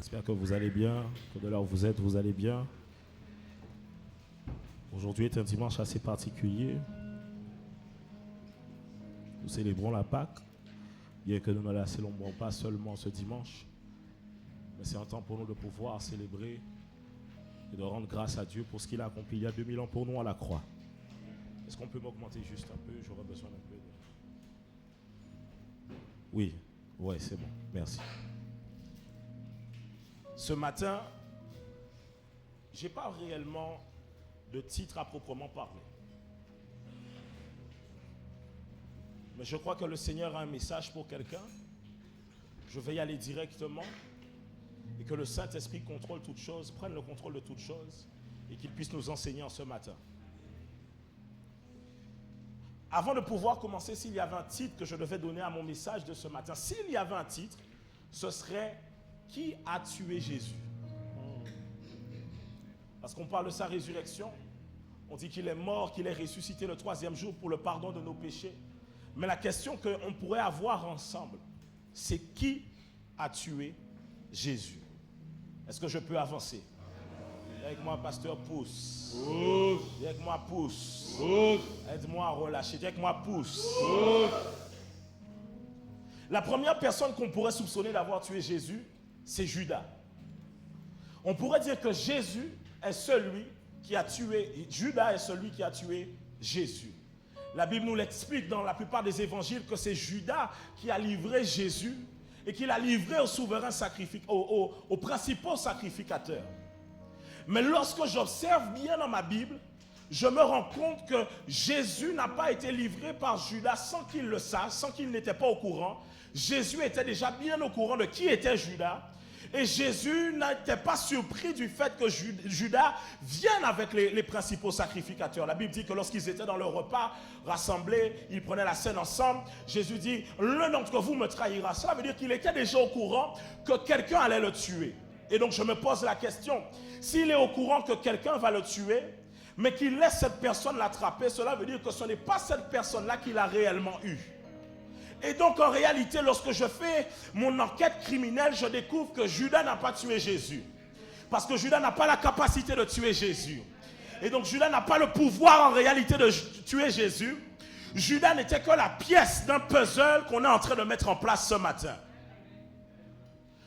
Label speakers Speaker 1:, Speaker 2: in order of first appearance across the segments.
Speaker 1: J'espère que vous allez bien, que de là où vous êtes, vous allez bien. Aujourd'hui est un dimanche assez particulier. Nous célébrons la Pâque, bien que nous ne la célébrons pas seulement ce dimanche, mais c'est un temps pour nous de pouvoir célébrer et de rendre grâce à Dieu pour ce qu'il a accompli il y a 2000 ans pour nous à la croix. Est-ce qu'on peut m'augmenter juste un peu? J'aurais besoin d'un peu de... Oui, ouais, c'est bon, merci. Ce matin, je n'ai pas réellement de titre à proprement parler. Mais je crois que le Seigneur a un message pour quelqu'un. Je vais y aller directement et que le Saint-Esprit contrôle toutes choses, prenne le contrôle de toutes choses et qu'il puisse nous enseigner en ce matin. Avant de pouvoir commencer, s'il y avait un titre que je devais donner à mon message de ce matin, s'il y avait un titre, ce serait « Qui a tué Jésus ?» Parce qu'on parle de sa résurrection, on dit qu'il est mort, qu'il est ressuscité le 3e jour pour le pardon de nos péchés. Mais la question qu'on pourrait avoir ensemble, c'est qui a tué Jésus? Est-ce que je peux avancer? Avec moi, pasteur, pousse. Pousse. Avec moi, pousse. Pousse. Aide-moi à relâcher. Avec moi, pousse. Pousse. La première personne qu'on pourrait soupçonner d'avoir tué Jésus, c'est Judas. On pourrait dire que Jésus est celui qui a tué, Judas est celui qui a tué Jésus. La Bible nous l'explique dans la plupart des évangiles que c'est Judas qui a livré Jésus et qui l'a livré au souverain aux principaux sacrificateurs. Mais lorsque j'observe bien dans ma Bible, je me rends compte que Jésus n'a pas été livré par Judas sans qu'il le sache, sans qu'il n'était pas au courant. Jésus était déjà bien au courant de qui était Judas. Et Jésus n'était pas surpris du fait que Judas vienne avec les principaux sacrificateurs. La Bible dit que lorsqu'ils étaient dans le repas rassemblés, ils prenaient la scène ensemble. Jésus dit, l'un d'entre vous me trahira. Cela veut dire qu'il était déjà au courant que quelqu'un allait le tuer. Et donc je me pose la question, s'il est au courant que quelqu'un va le tuer, mais qu'il laisse cette personne l'attraper, cela veut dire que ce n'est pas cette personne-là qu'il a réellement eue. Et donc en réalité, lorsque je fais mon enquête criminelle, je découvre que Judas n'a pas tué Jésus. Parce que Judas n'a pas la capacité de tuer Jésus. Et donc Judas n'a pas le pouvoir en réalité de tuer Jésus. Judas n'était que la pièce d'un puzzle qu'on est en train de mettre en place ce matin.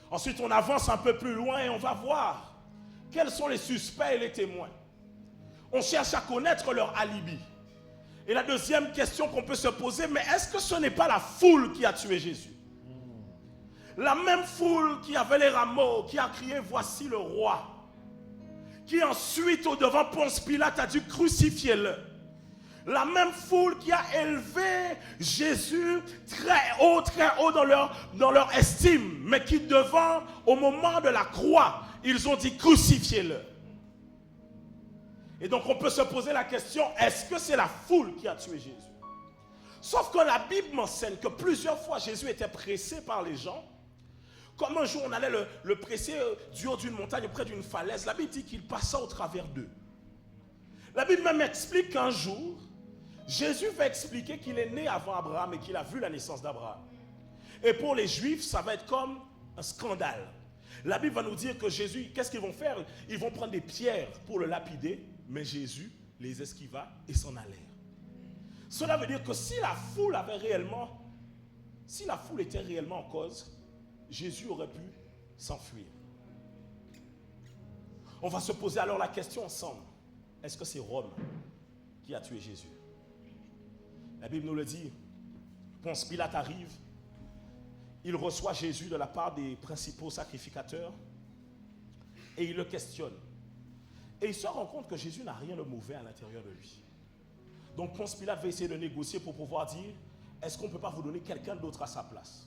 Speaker 1: Ensuite, on avance un peu plus loin et on va voir quels sont les suspects et les témoins. On cherche à connaître leur alibi. Et la deuxième question qu'on peut se poser, mais est-ce que ce n'est pas la foule qui a tué Jésus? La même foule qui avait les rameaux, qui a crié « Voici le roi », qui ensuite au devant Ponce Pilate a dû crucifier le. La même foule qui a élevé Jésus très haut dans leur estime, mais qui devant, au moment de la croix, ils ont dit « Crucifiez-le ». Et donc on peut se poser la question, est-ce que c'est la foule qui a tué Jésus? Sauf que la Bible m'enseigne que plusieurs fois Jésus était pressé par les gens. Comme un jour on allait le presser du haut d'une montagne près d'une falaise, la Bible dit qu'il passa au travers d'eux. La Bible même explique qu'un jour, Jésus va expliquer qu'il est né avant Abraham et qu'il a vu la naissance d'Abraham. Et pour les Juifs, ça va être comme un scandale. La Bible va nous dire que Jésus, qu'est-ce qu'ils vont faire? Ils vont prendre des pierres pour le lapider. Mais Jésus les esquiva et s'en allèrent. Cela veut dire que si la foule était réellement en cause, Jésus aurait pu s'enfuir. On va se poser alors la question ensemble. Est-ce que c'est Rome qui a tué Jésus? La Bible nous le dit. Ponce Pilate arrive. Il reçoit Jésus de la part des principaux sacrificateurs et il le questionne. Et il se rend compte que Jésus n'a rien de mauvais à l'intérieur de lui. Donc Ponce Pilate va essayer de négocier pour pouvoir dire, est-ce qu'on ne peut pas vous donner quelqu'un d'autre à sa place?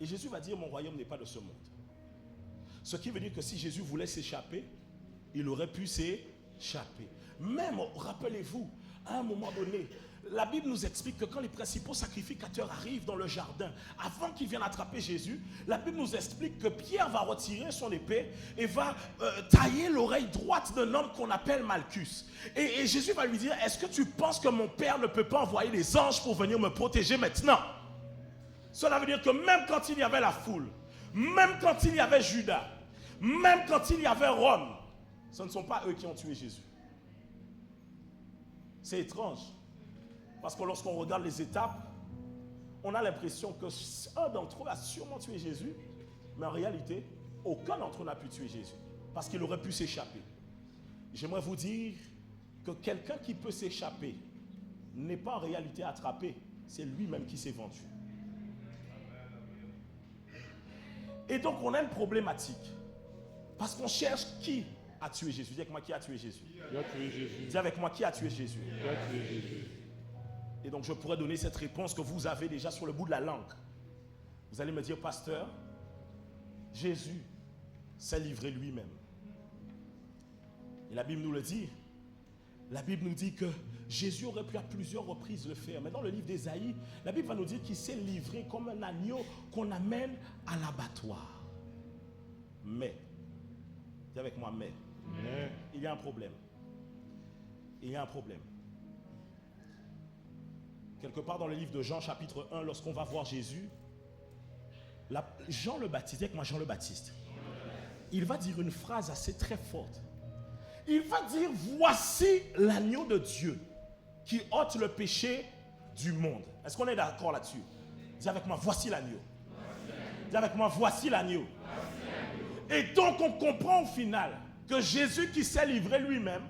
Speaker 1: Et Jésus va dire, mon royaume n'est pas de ce monde. Ce qui veut dire que si Jésus voulait s'échapper, il aurait pu s'échapper. Même, rappelez-vous, à un moment donné, la Bible nous explique que quand les principaux sacrificateurs arrivent dans le jardin, avant qu'ils viennent attraper Jésus, la Bible nous explique que Pierre va retirer son épée et va tailler l'oreille droite d'un homme qu'on appelle Malchus. Et Jésus va lui dire, est-ce que tu penses que mon Père ne peut pas envoyer les anges pour venir me protéger maintenant? Cela veut dire que même quand il y avait la foule, même quand il y avait Judas, même quand il y avait Rome, ce ne sont pas eux qui ont tué Jésus. C'est étrange. Parce que lorsqu'on regarde les étapes, on a l'impression que un d'entre eux a sûrement tué Jésus, mais en réalité, aucun d'entre eux n'a pu tuer Jésus. Parce qu'il aurait pu s'échapper. J'aimerais vous dire que quelqu'un qui peut s'échapper n'est pas en réalité attrapé. C'est lui-même qui s'est vendu. Et donc on a une problématique. Parce qu'on cherche qui a tué Jésus. Dis avec moi, qui a tué Jésus?
Speaker 2: Qui a tué Jésus?
Speaker 1: Dis avec moi, qui a tué Jésus?
Speaker 2: Qui a tué Jésus?
Speaker 1: Et donc je pourrais donner cette réponse que vous avez déjà sur le bout de la langue. Vous allez me dire, pasteur, Jésus s'est livré lui-même. Et la Bible nous le dit. La Bible nous dit que Jésus aurait pu à plusieurs reprises le faire. Mais dans le livre d'Ésaïe, la Bible va nous dire qu'il s'est livré comme un agneau qu'on amène à l'abattoir. Mais, dis avec moi, mais, il y a un problème. Il y a un problème. Quelque part dans le livre de Jean, chapitre 1, lorsqu'on va voir Jésus, Jean le Baptiste, dis avec moi, Jean le Baptiste, il va dire une phrase assez très forte. Il va dire, voici l'agneau de Dieu qui ôte le péché du monde. Est-ce qu'on est d'accord là-dessus? Dis avec moi, voici l'agneau. Dis avec moi, voici l'agneau. Et donc on comprend au final que Jésus qui s'est livré lui-même,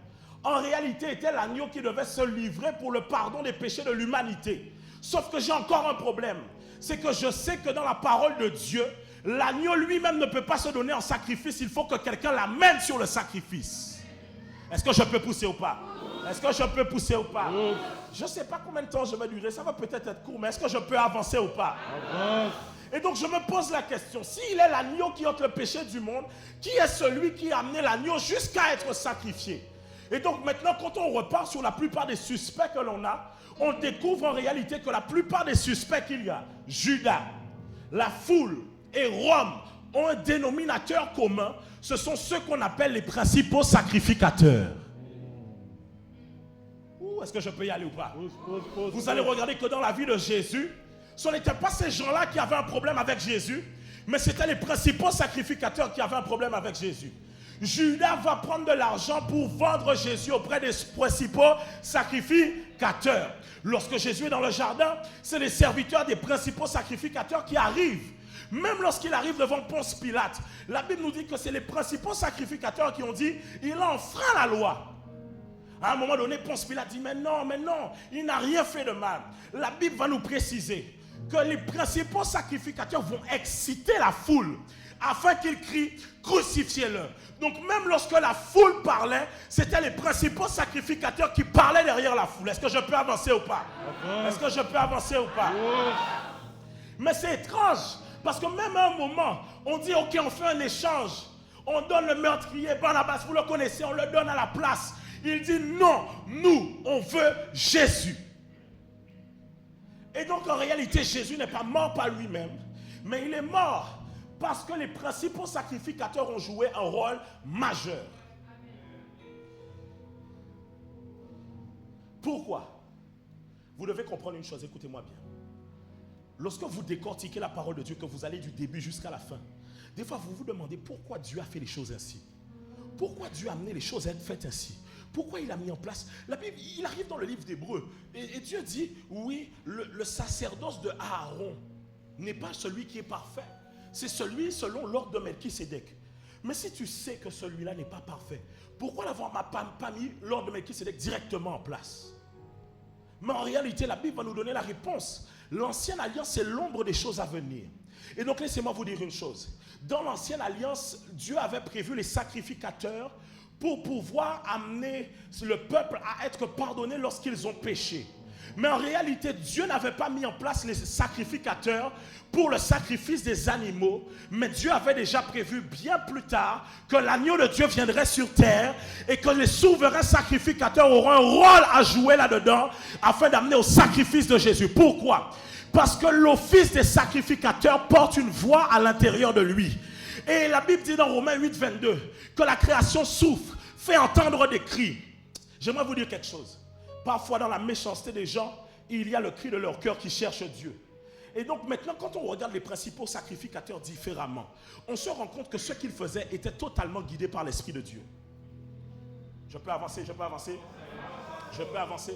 Speaker 1: en réalité était l'agneau qui devait se livrer pour le pardon des péchés de l'humanité. Sauf que j'ai encore un problème. C'est que je sais que dans la parole de Dieu, l'agneau lui-même ne peut pas se donner en sacrifice. Il faut que quelqu'un l'amène sur le sacrifice. Est-ce que je peux pousser ou pas? Est-ce que je peux pousser ou pas? Je ne sais pas combien de temps je vais durer. Ça va peut-être être court, mais est-ce que je peux avancer ou pas? Avance. Et donc je me pose la question. S'il est l'agneau qui ôte le péché du monde, qui est celui qui a amené l'agneau jusqu'à être sacrifié? Et donc maintenant, quand on repart sur la plupart des suspects que l'on a, on découvre en réalité que la plupart des suspects qu'il y a, Judas, la foule et Rome, ont un dénominateur commun. Ce sont ceux qu'on appelle les principaux sacrificateurs. Est-ce que je peux y aller ou pas? Vous allez regarder que dans la vie de Jésus, ce n'étaient pas ces gens-là qui avaient un problème avec Jésus, mais c'était les principaux sacrificateurs qui avaient un problème avec Jésus. Judas va prendre de l'argent pour vendre Jésus auprès des principaux sacrificateurs. Lorsque Jésus est dans le jardin, c'est les serviteurs des principaux sacrificateurs qui arrivent. Même lorsqu'il arrive devant Ponce Pilate, la Bible nous dit que c'est les principaux sacrificateurs qui ont dit il a enfreint la loi. À un moment donné, Ponce Pilate dit mais non, il n'a rien fait de mal. La Bible va nous préciser que les principaux sacrificateurs vont exciter la foule afin qu'ils crient crucifiez-le. Donc même lorsque la foule parlait, c'était les principaux sacrificateurs qui parlaient derrière la foule. Est-ce que je peux avancer ou pas? Est-ce que je peux avancer ou pas? Mais c'est étrange. Parce que même à un moment, on dit, ok, on fait un échange. On donne le meurtrier, Barnabas, vous le connaissez, on le donne à la place. Il dit, non, nous, on veut Jésus. Et donc, en réalité, Jésus n'est pas mort par lui-même, mais il est mort parce que les principaux sacrificateurs ont joué un rôle majeur. Pourquoi? Vous devez comprendre une chose, écoutez-moi bien. Lorsque vous décortiquez la parole de Dieu, que vous allez du début jusqu'à la fin, des fois vous vous demandez pourquoi Dieu a fait les choses ainsi. Pourquoi Dieu a amené les choses à être faites ainsi? Pourquoi il a mis en place? La Bible, il arrive dans le livre d'Hébreux et Dieu dit, oui, le sacerdoce de Aaron n'est pas celui qui est parfait. C'est celui selon l'ordre de Melchisédek. Mais si tu sais que celui-là n'est pas parfait, pourquoi n'avoir pas mis l'ordre de Melchisédek directement en place? Mais en réalité, la Bible va nous donner la réponse. L'ancienne alliance, c'est l'ombre des choses à venir. Et donc, laissez-moi vous dire une chose. Dans l'ancienne alliance, Dieu avait prévu les sacrificateurs pour pouvoir amener le peuple à être pardonné lorsqu'ils ont péché. Mais en réalité, Dieu n'avait pas mis en place les sacrificateurs pour le sacrifice des animaux, mais Dieu avait déjà prévu bien plus tard que l'agneau de Dieu viendrait sur terre et que les souverains sacrificateurs auront un rôle à jouer là-dedans afin d'amener au sacrifice de Jésus. Pourquoi? Parce que l'office des sacrificateurs porte une voix à l'intérieur de lui. Et la Bible dit dans Romains 8, 22 que la création souffre, fait entendre des cris. J'aimerais vous dire quelque chose. Parfois dans la méchanceté des gens, il y a le cri de leur cœur qui cherche Dieu. Et donc maintenant, quand on regarde les principaux sacrificateurs différemment, on se rend compte que ce qu'ils faisaient était totalement guidé par l'Esprit de Dieu. Je peux avancer, je peux avancer, je peux avancer.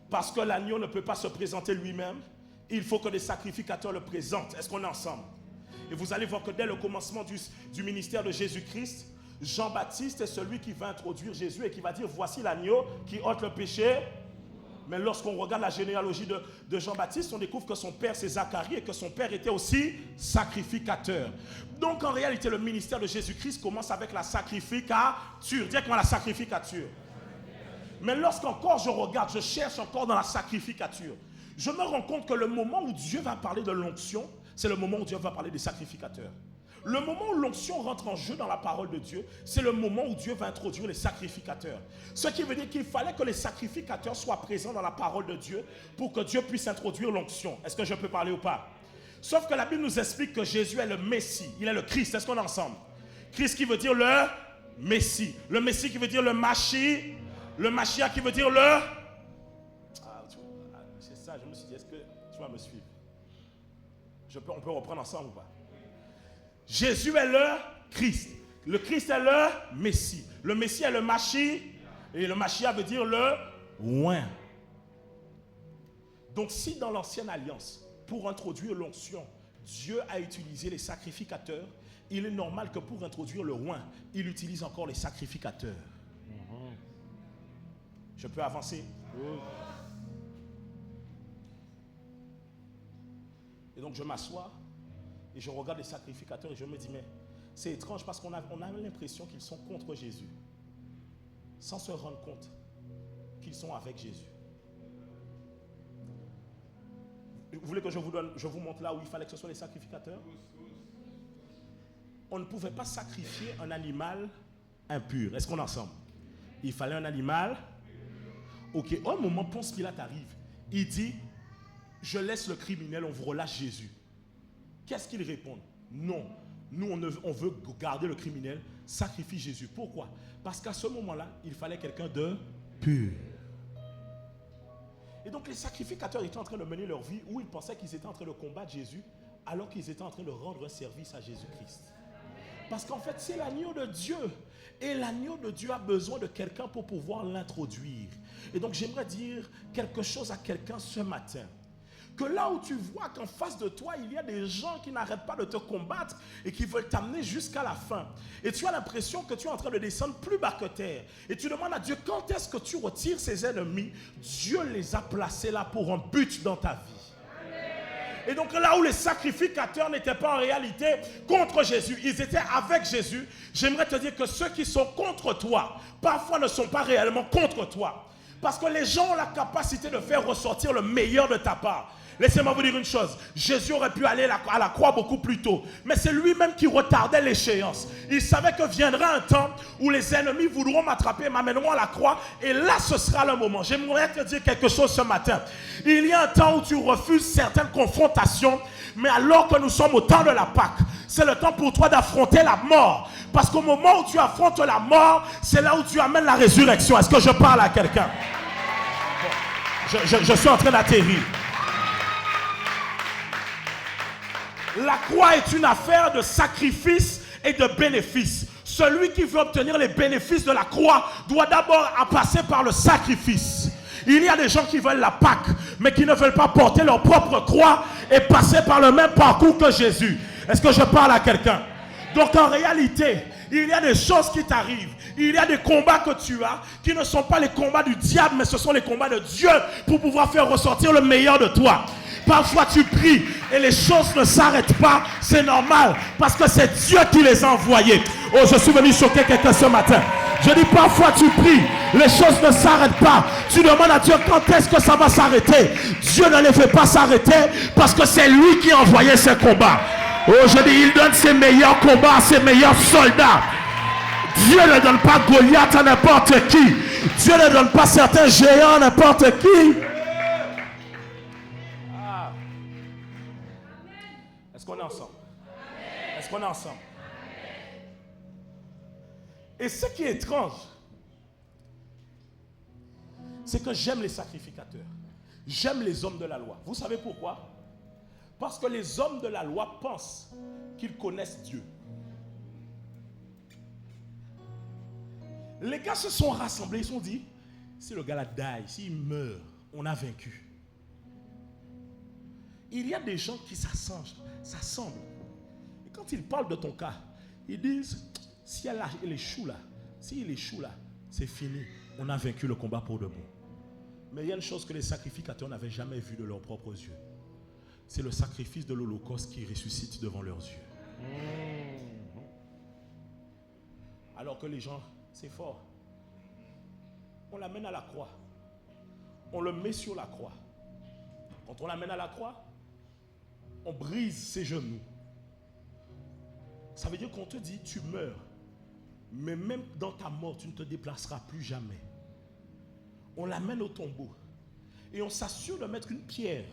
Speaker 1: Parce que l'agneau ne peut pas se présenter lui-même, il faut que les sacrificateurs le présentent. Est-ce qu'on est ensemble? Et vous allez voir que dès le commencement du ministère de Jésus-Christ, Jean-Baptiste est celui qui va introduire Jésus et qui va dire, voici l'agneau qui ôte le péché. Mais lorsqu'on regarde la généalogie de Jean-Baptiste, on découvre que son père c'est Zacharie et que son père était aussi sacrificateur. Donc en réalité, le ministère de Jésus-Christ commence avec la sacrificature. Dites-moi la sacrificature. Mais lorsqu'encore je regarde, je cherche encore dans la sacrificature, je me rends compte que le moment où Dieu va parler de l'onction, c'est le moment où Dieu va parler des sacrificateurs. Le moment où l'onction rentre en jeu dans la parole de Dieu, c'est le moment où Dieu va introduire les sacrificateurs. Ce qui veut dire qu'il fallait que les sacrificateurs soient présents dans la parole de Dieu pour que Dieu puisse introduire l'onction. Est-ce que je peux parler ou pas? Sauf que la Bible nous explique que Jésus est le Messie, il est le Christ. Est-ce qu'on est ensemble? Christ qui veut dire le Messie. Le Messie qui veut dire le Machi. Le Mashiach qui veut dire le... c'est ça, je me suis dit, est-ce que tu vas me suivre? On peut reprendre ensemble ou pas? Jésus est le Christ. Le Christ est le Messie. Le Messie est le Mashiach. Et le Mashiach veut dire le oint. Donc si dans l'ancienne alliance, pour introduire l'onction, Dieu a utilisé les sacrificateurs, il est normal que pour introduire le oint, il utilise encore les sacrificateurs. Je peux avancer? Et donc je m'assois et je regarde les sacrificateurs et je me dis, mais c'est étrange parce qu'on a l'impression qu'ils sont contre Jésus, sans se rendre compte qu'ils sont avec Jésus. Vous voulez que je vous montre là où il fallait que ce soit les sacrificateurs? On ne pouvait pas sacrifier un animal impur. Est-ce qu'on est ensemble? Il fallait un animal. Ok, au moment où Ponce Pilate arrive, il dit, je laisse le criminel, on vous relâche Jésus. Qu'est-ce qu'il répond? Non, nous on veut garder le criminel, sacrifie Jésus. Pourquoi? Parce qu'à ce moment-là, il fallait quelqu'un de pur. Et donc les sacrificateurs étaient en train de mener leur vie où ils pensaient qu'ils étaient en train de combattre Jésus, alors qu'ils étaient en train de rendre un service à Jésus-Christ. Parce qu'en fait, c'est l'agneau de Dieu. Et l'agneau de Dieu a besoin de quelqu'un pour pouvoir l'introduire. Et donc, j'aimerais dire quelque chose à quelqu'un ce matin. Que là où tu vois qu'en face de toi, il y a des gens qui n'arrêtent pas de te combattre et qui veulent t'amener jusqu'à la fin. Et tu as l'impression que tu es en train de descendre plus bas que terre. Et tu demandes à Dieu, quand est-ce que tu retires ces ennemis? Dieu les a placés là pour un but dans ta vie. Et donc là où les sacrificateurs n'étaient pas en réalité contre Jésus, ils étaient avec Jésus. J'aimerais te dire que ceux qui sont contre toi, parfois ne sont pas réellement contre toi. Parce que les gens ont la capacité de faire ressortir le meilleur de ta part. Laissez-moi vous dire une chose, Jésus aurait pu aller à la croix beaucoup plus tôt, mais c'est lui-même qui retardait l'échéance. Il savait que viendra un temps où les ennemis voudront m'attraper, m'amèneront à la croix, et là ce sera le moment. J'aimerais te dire quelque chose ce matin. Il y a un temps où tu refuses certaines confrontations, mais alors que nous sommes au temps de la Pâque, c'est le temps pour toi d'affronter la mort. Parce qu'au moment où tu affrontes la mort, c'est là où tu amènes la résurrection. Est-ce que je parle à quelqu'un? Je suis en train d'atterrir. La croix est une affaire de sacrifice et de bénéfice. Celui qui veut obtenir les bénéfices de la croix doit d'abord passer par le sacrifice. Il y a des gens qui veulent la Pâque, mais qui ne veulent pas porter leur propre croix et passer par le même parcours que Jésus. Est-ce que je parle à quelqu'un? Donc en réalité, il y a des choses qui t'arrivent. Il y a des combats que tu as qui ne sont pas les combats du diable, mais ce sont les combats de Dieu pour pouvoir faire ressortir le meilleur de toi. Parfois tu pries et les choses ne s'arrêtent pas, c'est normal parce que c'est Dieu qui les a envoyés. Oh, je suis venu choquer quelqu'un ce matin. Je dis parfois tu pries, les choses ne s'arrêtent pas. Tu demandes à Dieu quand est-ce que ça va s'arrêter. Dieu ne les fait pas s'arrêter parce que c'est lui qui a envoyé ces combats. Oh, je dis, il donne ses meilleurs combats à ses meilleurs soldats. Dieu ne donne pas Goliath à n'importe qui. Dieu ne donne pas certains géants à n'importe qui. Ah. Est-ce qu'on est ensemble? Est-ce qu'on est ensemble? Et ce qui est étrange, c'est que j'aime les sacrificateurs. J'aime les hommes de la loi. Vous savez pourquoi? Parce que les hommes de la loi pensent qu'ils connaissent Dieu. Les gars se sont rassemblés, ils se sont dit, si le gars-là die, s'il meurt, on a vaincu. Il y a des gens qui s'assemblent. Et quand ils parlent de ton cas, ils disent, si il échoue là, c'est fini. On a vaincu le combat pour de bon. Mais il y a une chose que les sacrificateurs n'avaient jamais vue de leurs propres yeux. C'est le sacrifice de l'Holocauste qui ressuscite devant leurs yeux. Alors que les gens, c'est fort. On l'amène à la croix. On le met sur la croix. Quand on l'amène à la croix, on brise ses genoux. Ça veut dire qu'on te dit, tu meurs. Mais même dans ta mort, tu ne te déplaceras plus jamais. On l'amène au tombeau. Et on s'assure de mettre une pierre.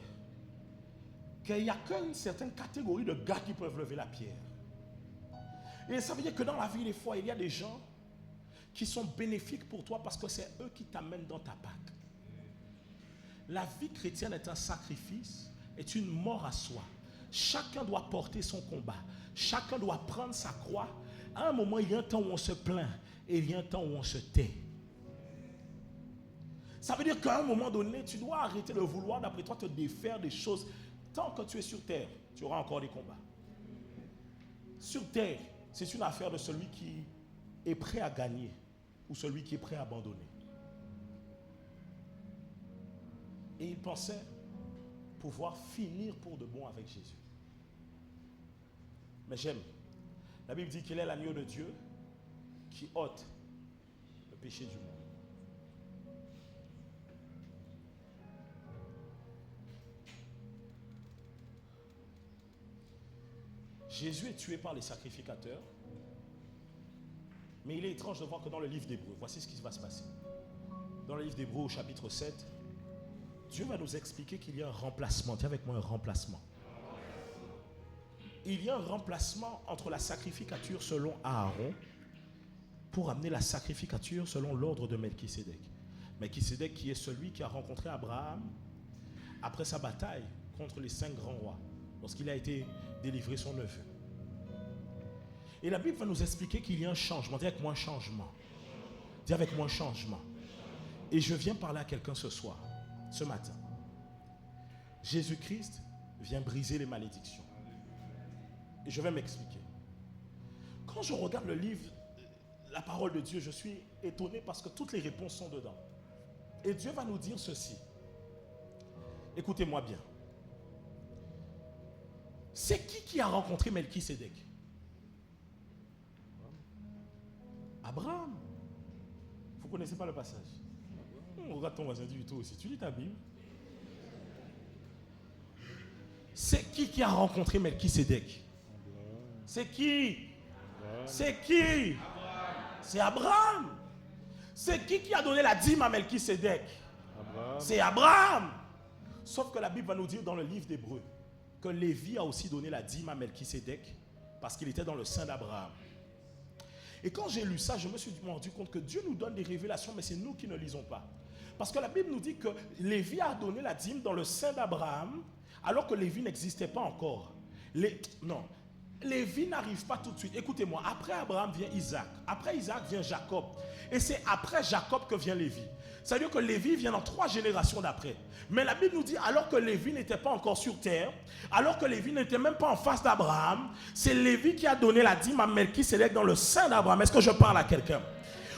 Speaker 1: Qu'il n'y a qu'une certaine catégorie de gars qui peuvent lever la pierre. Et ça veut dire que dans la vie, des fois, il y a des gens qui sont bénéfiques pour toi parce que c'est eux qui t'amènent dans ta Pâque. La vie chrétienne est un sacrifice, est une mort à soi. Chacun doit porter son combat. Chacun doit prendre sa croix. À un moment, il y a un temps où on se plaint et il y a un temps où on se tait. Ça veut dire qu'à un moment donné, tu dois arrêter de vouloir, d'après toi, te défaire des choses. Tant que tu es sur terre, tu auras encore des combats. Sur terre, c'est une affaire de celui qui est prêt à gagner ou celui qui est prêt à abandonner. Et il pensait pouvoir finir pour de bon avec Jésus. Mais j'aime. La Bible dit qu'il est l'agneau de Dieu qui ôte le péché du monde. Jésus est tué par les sacrificateurs. Mais il est étrange de voir que dans le livre d'Hébreux, voici ce qui va se passer. Dans le livre d'Hébreux au chapitre 7, Dieu va nous expliquer qu'il y a un remplacement. Dis avec moi un remplacement. Il y a un remplacement entre la sacrificature selon Aaron pour amener la sacrificature selon l'ordre de Melchisédek. Melchisédek qui est celui qui a rencontré Abraham après sa bataille contre les 5 grands rois, lorsqu'il a été délivré son neveu. Et la Bible va nous expliquer qu'il y a un changement. Dis avec moi un changement. Dis avec moi un changement. Et je viens parler à quelqu'un ce soir, ce matin. Jésus-Christ vient briser les malédictions. Et je vais m'expliquer. Quand je regarde le livre, la parole de Dieu, je suis étonné parce que toutes les réponses sont dedans. Et Dieu va nous dire ceci. Écoutez-moi bien. C'est qui a rencontré Melchisédek? Abraham. Vous ne connaissez pas le passage? Regarde ton voisin du tout aussi. Tu lis ta Bible? C'est qui a rencontré Melchisédek? C'est qui? C'est qui? C'est Abraham. C'est qui a donné la dîme à Melchisédek? C'est Abraham. Sauf que la Bible va nous dire dans le livre d'Hébreux que Lévi a aussi donné la dîme à Melchisédek parce qu'il était dans le sein d'Abraham. Et quand j'ai lu ça, je me suis rendu compte que Dieu nous donne des révélations, mais c'est nous qui ne lisons pas. Parce que la Bible nous dit que Lévi a donné la dîme dans le sein d'Abraham, alors que Lévi n'existait pas encore. Lévi n'arrive pas tout de suite. Écoutez-moi, après Abraham vient Isaac. Après Isaac vient Jacob. Et c'est après Jacob que vient Lévi. C'est-à-dire que Lévi vient dans 3 générations d'après. Mais la Bible nous dit, alors que Lévi n'était pas encore sur terre, alors que Lévi n'était même pas en face d'Abraham, c'est Lévi qui a donné la dîme à Melchisédek dans le sein d'Abraham. Est-ce que je parle à quelqu'un?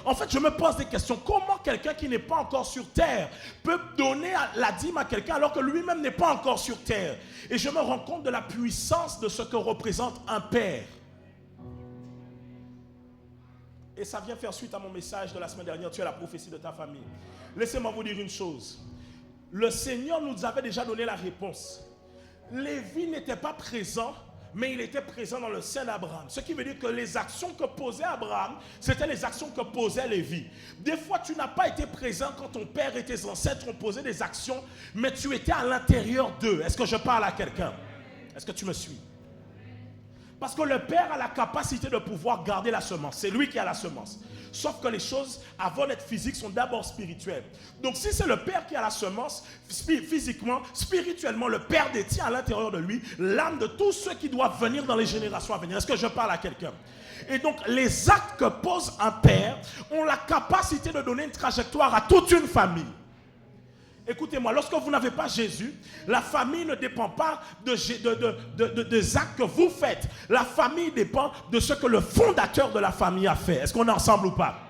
Speaker 1: En fait, je me pose des questions. Comment quelqu'un qui n'est pas encore sur terre peut donner la dîme à quelqu'un alors que lui-même n'est pas encore sur terre? Et je me rends compte de la puissance de ce que représente un père. Et ça vient faire suite à mon message de la semaine dernière. Tu es la prophétie de ta famille. Laissez-moi vous dire une chose. Le Seigneur nous avait déjà donné la réponse. Lévi n'était pas présent, mais il était présent dans le sein d'Abraham. Ce qui veut dire que les actions que posait Abraham, c'était les actions que posait Lévi. Des fois, tu n'as pas été présent quand ton père et tes ancêtres ont posé des actions, mais tu étais à l'intérieur d'eux. Est-ce que je parle à quelqu'un? Est-ce que tu me suis? Parce que le Père a la capacité de pouvoir garder la semence. C'est lui qui a la semence. Sauf que les choses, avant d'être physiques, sont d'abord spirituelles. Donc si c'est le Père qui a la semence, physiquement, spirituellement, le Père détient à l'intérieur de lui l'âme de tous ceux qui doivent venir dans les générations à venir. Est-ce que je parle à quelqu'un? Et donc les actes que pose un Père ont la capacité de donner une trajectoire à toute une famille. Écoutez-moi, lorsque vous n'avez pas Jésus, la famille ne dépend pas des actes que vous faites. La famille dépend de ce que le fondateur de la famille a fait. Est-ce qu'on est ensemble ou pas?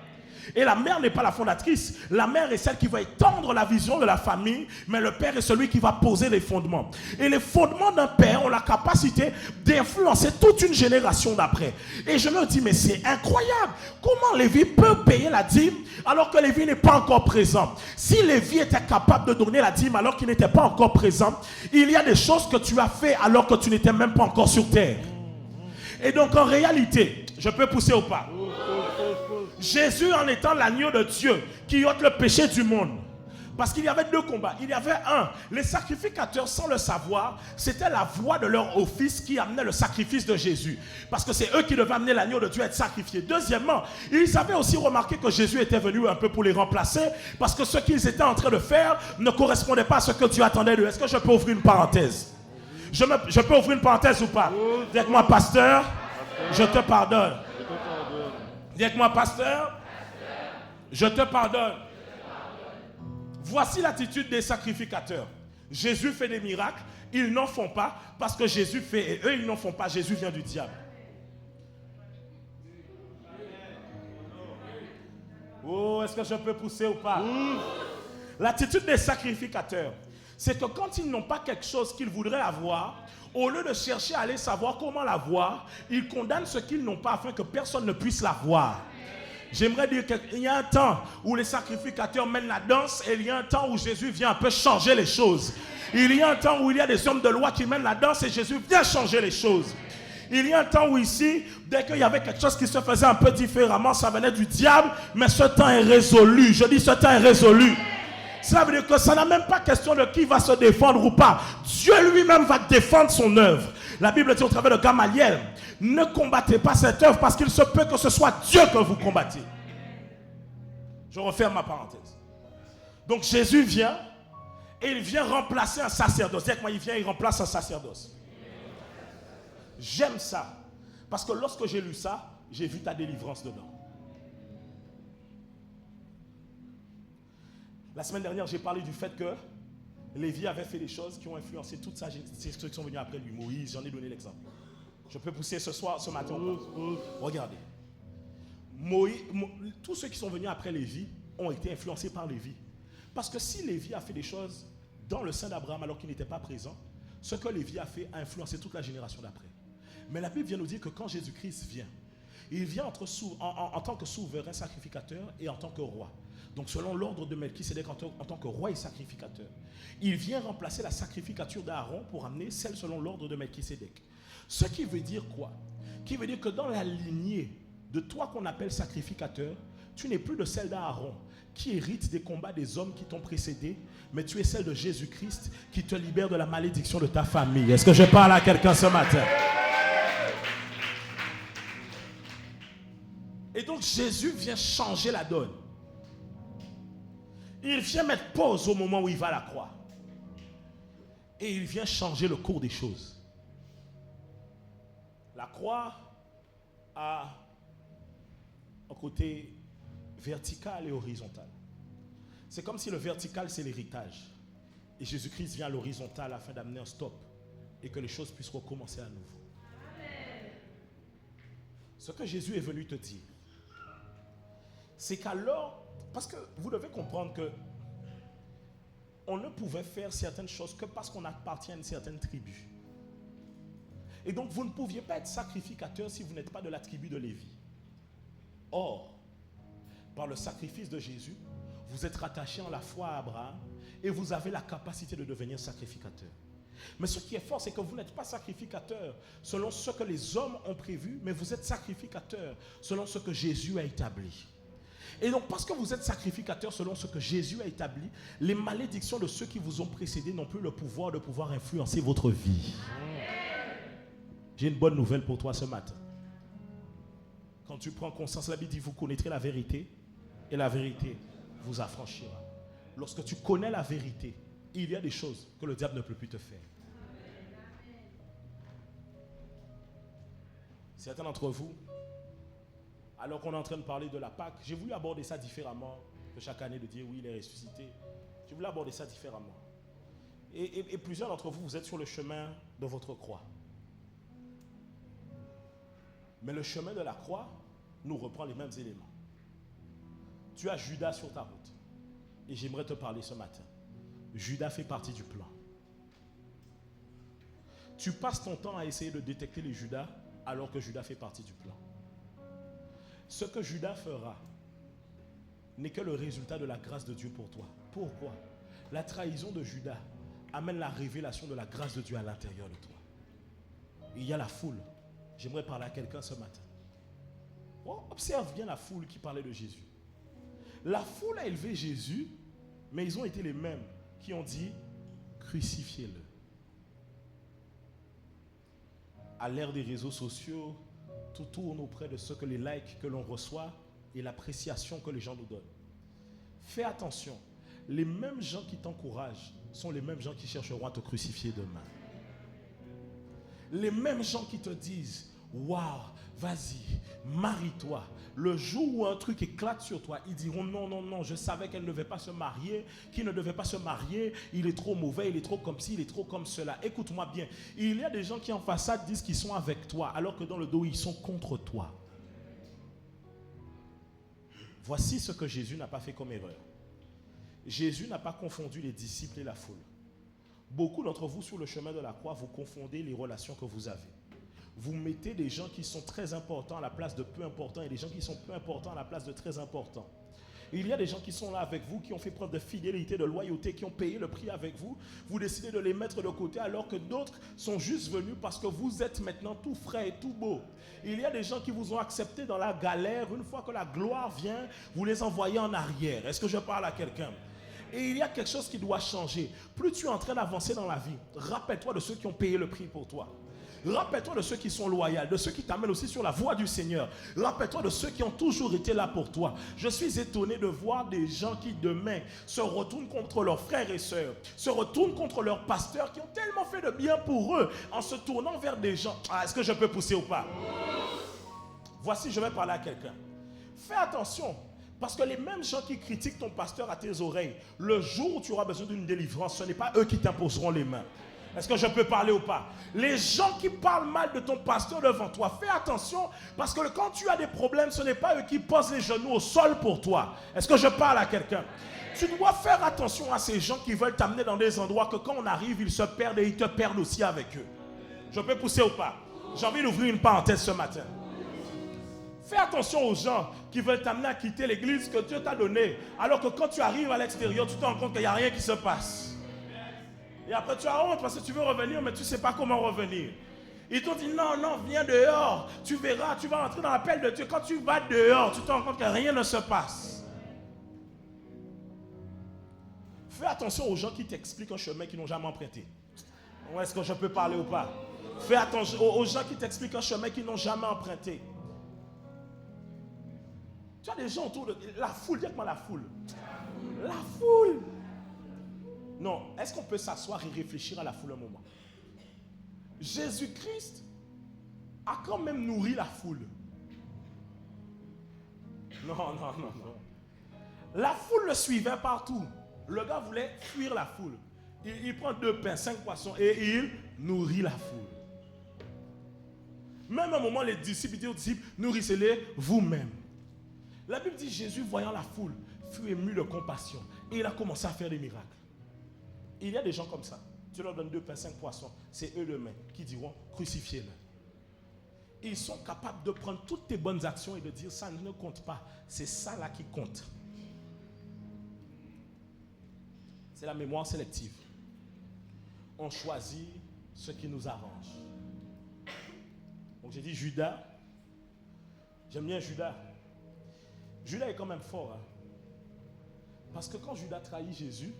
Speaker 1: Et la mère n'est pas la fondatrice. La mère est celle qui va étendre la vision de la famille, mais le père est celui qui va poser les fondements. Et les fondements d'un père ont la capacité d'influencer toute une génération d'après. Et je me dis, mais c'est incroyable. Comment Lévi peut payer la dîme alors que Lévi n'est pas encore présent? Si Lévi était capable de donner la dîme alors qu'il n'était pas encore présent, il y a des choses que tu as fait alors que tu n'étais même pas encore sur terre. Et donc en réalité, je peux pousser ou pas? Jésus, en étant l'agneau de Dieu qui ôte le péché du monde. Parce qu'il y avait deux combats. Il y avait un, les sacrificateurs, sans le savoir, c'était la voix de leur office qui amenait le sacrifice de Jésus. Parce que c'est eux qui devaient amener l'agneau de Dieu à être sacrifié. Deuxièmement, ils avaient aussi remarqué que Jésus était venu un peu pour les remplacer, parce que ce qu'ils étaient en train de faire ne correspondait pas à ce que Dieu attendait d'eux. Est-ce que je peux ouvrir une parenthèse? Je peux ouvrir une parenthèse ou pas? Dites-moi, pasteur, je te pardonne. Dites-moi, pasteur, je te pardonne. Voici l'attitude des sacrificateurs. Jésus fait des miracles, ils n'en font pas parce que Jésus fait, et eux ils n'en font pas, Jésus vient du diable. Oh, est-ce que je peux pousser ou pas? L'attitude des sacrificateurs, c'est que quand ils n'ont pas quelque chose qu'ils voudraient avoir, au lieu de chercher à aller savoir comment l'avoir, ils condamnent ce qu'ils n'ont pas afin que personne ne puisse l'avoir. J'aimerais dire qu'il y a un temps où les sacrificateurs mènent la danse et il y a un temps où Jésus vient un peu changer les choses. Il y a un temps où il y a des hommes de loi qui mènent la danse et Jésus vient changer les choses. Il y a un temps où ici, dès qu'il y avait quelque chose qui se faisait un peu différemment, ça venait du diable, mais ce temps est résolu. Je dis ce temps est résolu. Ça veut dire que ça n'a même pas question de qui va se défendre ou pas. Dieu lui-même va défendre son œuvre. La Bible dit au travers de Gamaliel, ne combattez pas cette œuvre parce qu'il se peut que ce soit Dieu que vous combattez. Je referme ma parenthèse. Donc Jésus vient et il vient remplacer un sacerdoce. Dites-moi, il vient et il remplace un sacerdoce. J'aime ça parce que lorsque j'ai lu ça, j'ai vu ta délivrance dedans. La semaine dernière, j'ai parlé du fait que Lévi avait fait des choses qui ont influencé toute sa génération, ceux qui sont venus après lui. Moïse, j'en ai donné l'exemple. Je peux pousser ce matin. Regardez. Tous ceux qui sont venus après Lévi ont été influencés par Lévi. Parce que si Lévi a fait des choses dans le sein d'Abraham alors qu'il n'était pas présent, ce que Lévi a fait a influencé toute la génération d'après. Mais la Bible vient nous dire que quand Jésus-Christ vient, il vient en tant que souverain sacrificateur et en tant que roi. Donc selon l'ordre de Melchisédek en tant que roi et sacrificateur, il vient remplacer la sacrificature d'Aaron pour amener celle selon l'ordre de Melchisédek. Ce qui veut dire quoi? Qui veut dire que dans la lignée de toi qu'on appelle sacrificateur, tu n'es plus de celle d'Aaron qui hérite des combats des hommes qui t'ont précédé, mais tu es celle de Jésus-Christ qui te libère de la malédiction de ta famille. Est-ce que je parle à quelqu'un ce matin? Et donc Jésus vient changer la donne. Il vient mettre pause au moment où il va à la croix. Et il vient changer le cours des choses. La croix a un côté vertical et horizontal. C'est comme si le vertical, c'est l'héritage. Et Jésus-Christ vient à l'horizontal afin d'amener un stop et que les choses puissent recommencer à nouveau. Amen. Ce que Jésus est venu te dire, c'est qu'alors, parce que vous devez comprendre que on ne pouvait faire certaines choses que parce qu'on appartient à une certaine tribu. Et donc vous ne pouviez pas être sacrificateur si vous n'êtes pas de la tribu de Lévi. Or, par le sacrifice de Jésus, vous êtes rattaché en la foi à Abraham et vous avez la capacité de devenir sacrificateur. Mais ce qui est fort, c'est que vous n'êtes pas sacrificateur selon ce que les hommes ont prévu, mais vous êtes sacrificateur selon ce que Jésus a établi. Et donc, parce que vous êtes sacrificateur selon ce que Jésus a établi, les malédictions de ceux qui vous ont précédés n'ont plus le pouvoir de pouvoir influencer votre vie. J'ai une bonne nouvelle pour toi ce matin. Quand tu prends conscience, la Bible dit, vous connaîtrez la vérité et la vérité vous affranchira. Lorsque tu connais la vérité, il y a des choses que le diable ne peut plus te faire. Certains d'entre vous, alors qu'on est en train de parler de la Pâque, j'ai voulu aborder ça différemment que chaque année de dire oui, il est ressuscité. J'ai voulu aborder ça différemment. Et plusieurs d'entre vous, vous êtes sur le chemin de votre croix. Mais le chemin de la croix nous reprend les mêmes éléments. Tu as Judas sur ta route. Et j'aimerais te parler ce matin. Judas fait partie du plan. Tu passes ton temps à essayer de détecter les Judas alors que Judas fait partie du plan. Ce que Judas fera n'est que le résultat de la grâce de Dieu pour toi. Pourquoi? La trahison de Judas amène la révélation de la grâce de Dieu à l'intérieur de toi. Il y a la foule. J'aimerais parler à quelqu'un ce matin. Oh, observe bien la foule qui parlait de Jésus. La foule a élevé Jésus, mais ils ont été les mêmes qui ont dit crucifiez-le. À l'ère des réseaux sociaux, tout tourne auprès de ce que les likes que l'on reçoit et l'appréciation que les gens nous donnent. Fais attention, les mêmes gens qui t'encouragent sont les mêmes gens qui chercheront à te crucifier demain. Les mêmes gens qui te disent waouh, vas-y, marie-toi. Le jour où un truc éclate sur toi, ils diront non, non, non, je savais qu'elle ne devait pas se marier, qu'il ne devait pas se marier, il est trop mauvais, il est trop comme ci, il est trop comme cela. Écoute-moi bien, il y a des gens qui en façade disent qu'ils sont avec toi, alors que dans le dos, ils sont contre toi. Voici ce que Jésus n'a pas fait comme erreur. Jésus n'a pas confondu les disciples et la foule. Beaucoup d'entre vous sur le chemin de la croix, vous confondez les relations que vous avez. Vous mettez des gens qui sont très importants à la place de peu importants et des gens qui sont peu importants à la place de très importants. Il y a des gens qui sont là avec vous, qui ont fait preuve de fidélité, de loyauté, qui ont payé le prix avec vous. Vous décidez de les mettre de côté alors que d'autres sont juste venus parce que vous êtes maintenant tout frais et tout beau. Il y a des gens qui vous ont accepté dans la galère. Une fois que la gloire vient, vous les envoyez en arrière. Est-ce que je parle à quelqu'un? Et il y a quelque chose qui doit changer. Plus tu es en train d'avancer dans la vie, rappelle-toi de ceux qui ont payé le prix pour toi. Rappelle-toi de ceux qui sont loyaux, de ceux qui t'amènent aussi sur la voie du Seigneur. Rappelle-toi de ceux qui ont toujours été là pour toi. Je suis étonné de voir des gens qui demain se retournent contre leurs frères et sœurs, se retournent contre leurs pasteurs qui ont tellement fait de bien pour eux en se tournant vers des gens. Ah, est-ce que je peux pousser ou pas? Voici, je vais parler à quelqu'un. Fais attention. Parce que les mêmes gens qui critiquent ton pasteur à tes oreilles, le jour où tu auras besoin d'une délivrance, ce n'est pas eux qui t'imposeront les mains. Est-ce que je peux parler ou pas? Les gens qui parlent mal de ton pasteur devant toi, fais attention parce que quand tu as des problèmes, ce n'est pas eux qui posent les genoux au sol pour toi. Est-ce que je parle à quelqu'un? Tu dois faire attention à ces gens qui veulent t'amener dans des endroits que quand on arrive, ils se perdent et ils te perdent aussi avec eux. Je peux pousser ou pas? J'ai envie d'ouvrir une parenthèse ce matin. Fais attention aux gens qui veulent t'amener à quitter l'église que Dieu t'a donnée, alors que quand tu arrives à l'extérieur, tu te rends compte qu'il n'y a rien qui se passe. Et après tu as honte parce que tu veux revenir, mais tu ne sais pas comment revenir. Ils t'ont dit non, non, viens dehors, tu verras, tu vas entrer dans l'appel de Dieu. Quand tu vas dehors, tu te rends compte que rien ne se passe. Fais attention aux gens qui t'expliquent un chemin qu'ils n'ont jamais emprunté. Est-ce que je peux parler ou pas? Fais attention aux gens qui t'expliquent un chemin qu'ils n'ont jamais emprunté. Tu as des gens autour de la foule, dis-moi la foule. La foule. Non, est-ce qu'on peut s'asseoir et réfléchir à la foule un moment? Jésus-Christ a quand même nourri la foule. Non, non, non, non. La foule le suivait partout. Le gars voulait fuir la foule. Il prend 2 pains, 5 poissons et il nourrit la foule. Même à un moment, les disciples disent aux disciples, nourrissez-les vous-même. La Bible dit, Jésus, voyant la foule, fut ému de compassion. Et il a commencé à faire des miracles. Il y a des gens comme ça. Tu leur donnes 2 pains, 5 poissons. C'est eux demain qui diront, crucifiez-le. Ils sont capables de prendre toutes tes bonnes actions et de dire, ça ne compte pas. C'est ça là qui compte. C'est la mémoire sélective. On choisit ce qui nous arrange. Donc j'ai dit Judas. J'aime bien Judas. Judas est quand même fort. Hein? Parce que quand Judas trahit Jésus,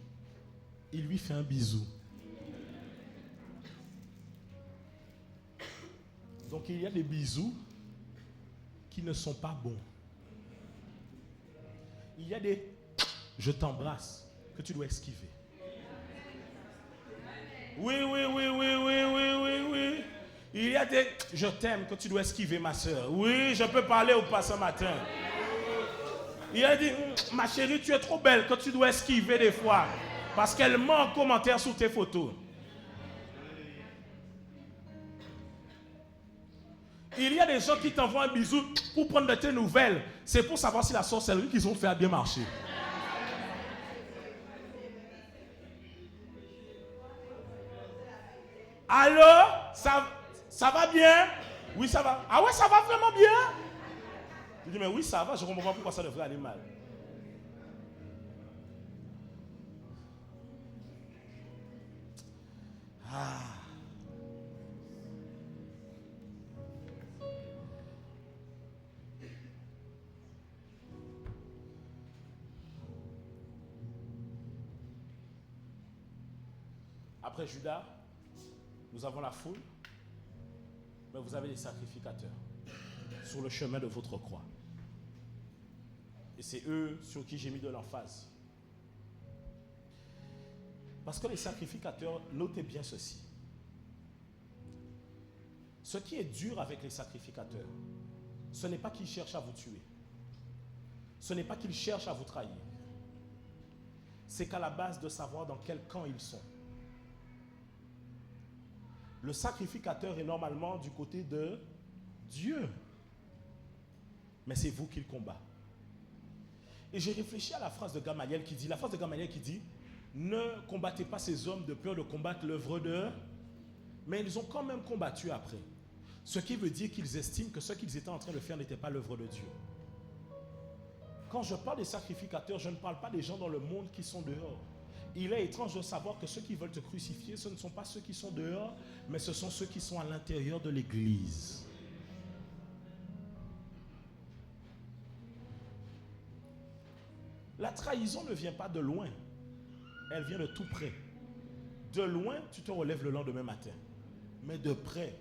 Speaker 1: il lui fait un bisou. Donc il y a des bisous qui ne sont pas bons. Il y a des je t'embrasse que tu dois esquiver. Oui. Il y a des je t'aime que tu dois esquiver, ma soeur. Oui, je peux parler ou pas ce matin. Il a dit, ma chérie, tu es trop belle que tu dois esquiver des fois. Parce qu'elle met en commentaire sous tes photos. Il y a des gens qui t'envoient un bisou pour prendre de tes nouvelles. C'est pour savoir si la sorcellerie qu'ils ont fait a bien marché. Allô? Ça va bien? Oui, ça va. Ah ouais, ça va vraiment bien? Je dis, mais oui, ça va. Je ne comprends pas pourquoi ça devrait aller mal. Ah. Après Judas, nous avons la foule, mais vous avez les sacrificateurs sur le chemin de votre croix. Et c'est eux sur qui j'ai mis de l'emphase. Parce que les sacrificateurs, notez bien ceci. Ce qui est dur avec les sacrificateurs, ce n'est pas qu'ils cherchent à vous tuer. Ce n'est pas qu'ils cherchent à vous trahir. C'est qu'à la base de savoir dans quel camp ils sont. Le sacrificateur est normalement du côté de Dieu. Mais c'est vous qui le combat. Et j'ai réfléchi à la phrase de Gamaliel qui dit, ne combattez pas ces hommes de peur de combattre l'œuvre de... Mais ils ont quand même combattu après. Ce qui veut dire qu'ils estiment que ce qu'ils étaient en train de faire n'était pas l'œuvre de Dieu. Quand je parle des sacrificateurs, je ne parle pas des gens dans le monde qui sont dehors. Il est étrange de savoir que ceux qui veulent te crucifier, ce ne sont pas ceux qui sont dehors, mais ce sont ceux qui sont à l'intérieur de l'église. La trahison ne vient pas de loin. Elle vient de tout près. De loin, tu te relèves le lendemain matin. Mais de près,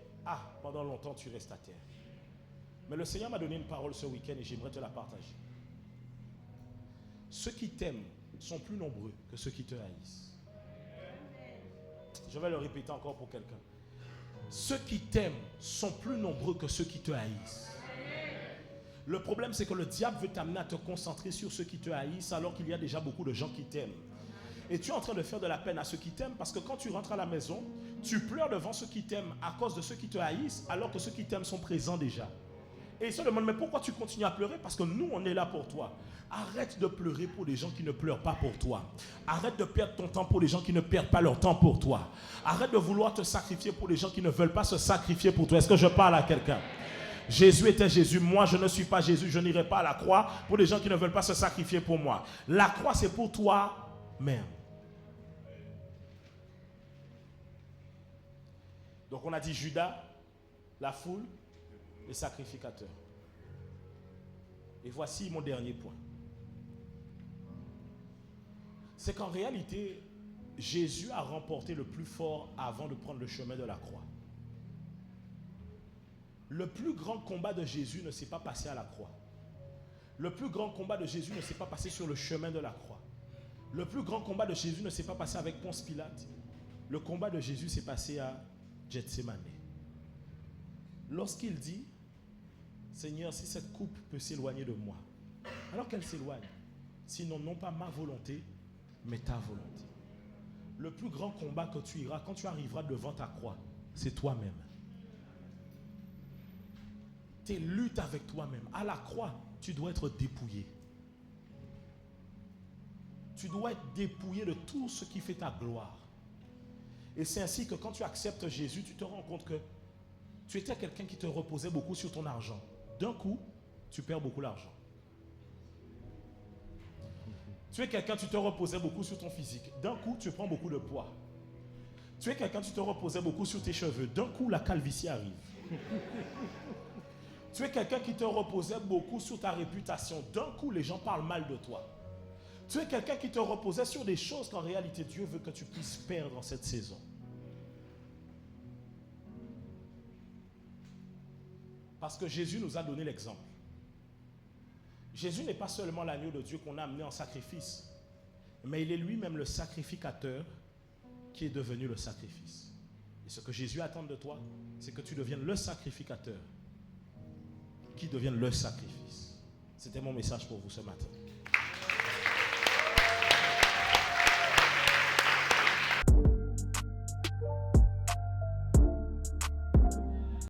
Speaker 1: pendant longtemps, tu restes à terre. Mais le Seigneur m'a donné une parole ce week-end et j'aimerais te la partager. Ceux qui t'aiment sont plus nombreux que ceux qui te haïssent. Je vais le répéter encore pour quelqu'un. Ceux qui t'aiment sont plus nombreux que ceux qui te haïssent. Le problème, c'est que le diable veut t'amener à te concentrer sur ceux qui te haïssent alors qu'il y a déjà beaucoup de gens qui t'aiment. Et tu es en train de faire de la peine à ceux qui t'aiment parce que quand tu rentres à la maison, tu pleures devant ceux qui t'aiment à cause de ceux qui te haïssent alors que ceux qui t'aiment sont présents déjà. Et ils se demandent, mais pourquoi tu continues à pleurer? Parce que nous, on est là pour toi. Arrête de pleurer pour les gens qui ne pleurent pas pour toi. Arrête de perdre ton temps pour les gens qui ne perdent pas leur temps pour toi. Arrête de vouloir te sacrifier pour les gens qui ne veulent pas se sacrifier pour toi. Est-ce que je parle à quelqu'un? Jésus était Jésus. Moi, je ne suis pas Jésus. Je n'irai pas à la croix pour les gens qui ne veulent pas se sacrifier pour moi. La croix, c'est pour toi-même. Donc, on a dit Judas, la foule, les sacrificateurs. Et voici mon dernier point. C'est qu'en réalité, Jésus a remporté le plus fort avant de prendre le chemin de la croix. Le plus grand combat de Jésus ne s'est pas passé à la croix. Le plus grand combat de Jésus ne s'est pas passé sur le chemin de la croix. Le plus grand combat de Jésus ne s'est pas passé avec Ponce Pilate. Le combat de Jésus s'est passé à Gethsémane. Lorsqu'il dit, Seigneur, si cette coupe peut s'éloigner de moi, alors qu'elle s'éloigne, sinon non pas ma volonté, mais ta volonté. Le plus grand combat que tu iras, quand tu arriveras devant ta croix, c'est toi-même. Tes luttes avec toi-même. À la croix, tu dois être dépouillé. Tu dois être dépouillé de tout ce qui fait ta gloire. Et c'est ainsi que quand tu acceptes Jésus, tu te rends compte que tu étais quelqu'un qui te reposait beaucoup sur ton argent. D'un coup, tu perds beaucoup d'argent. Tu es quelqu'un, tu te reposais beaucoup sur ton physique. D'un coup, tu prends beaucoup de poids. Tu es quelqu'un, tu te reposais beaucoup sur tes cheveux. D'un coup, la calvitie arrive. Tu es quelqu'un qui te reposait beaucoup sur ta réputation. D'un coup, les gens parlent mal de toi. Tu es quelqu'un qui te reposait sur des choses qu'en réalité, Dieu veut que tu puisses perdre en cette saison. Parce que Jésus nous a donné l'exemple. Jésus n'est pas seulement l'agneau de Dieu qu'on a amené en sacrifice, mais il est lui-même le sacrificateur qui est devenu le sacrifice. Et ce que Jésus attend de toi, c'est que tu deviennes le sacrificateur qui devienne le sacrifice. C'était mon message pour vous ce matin.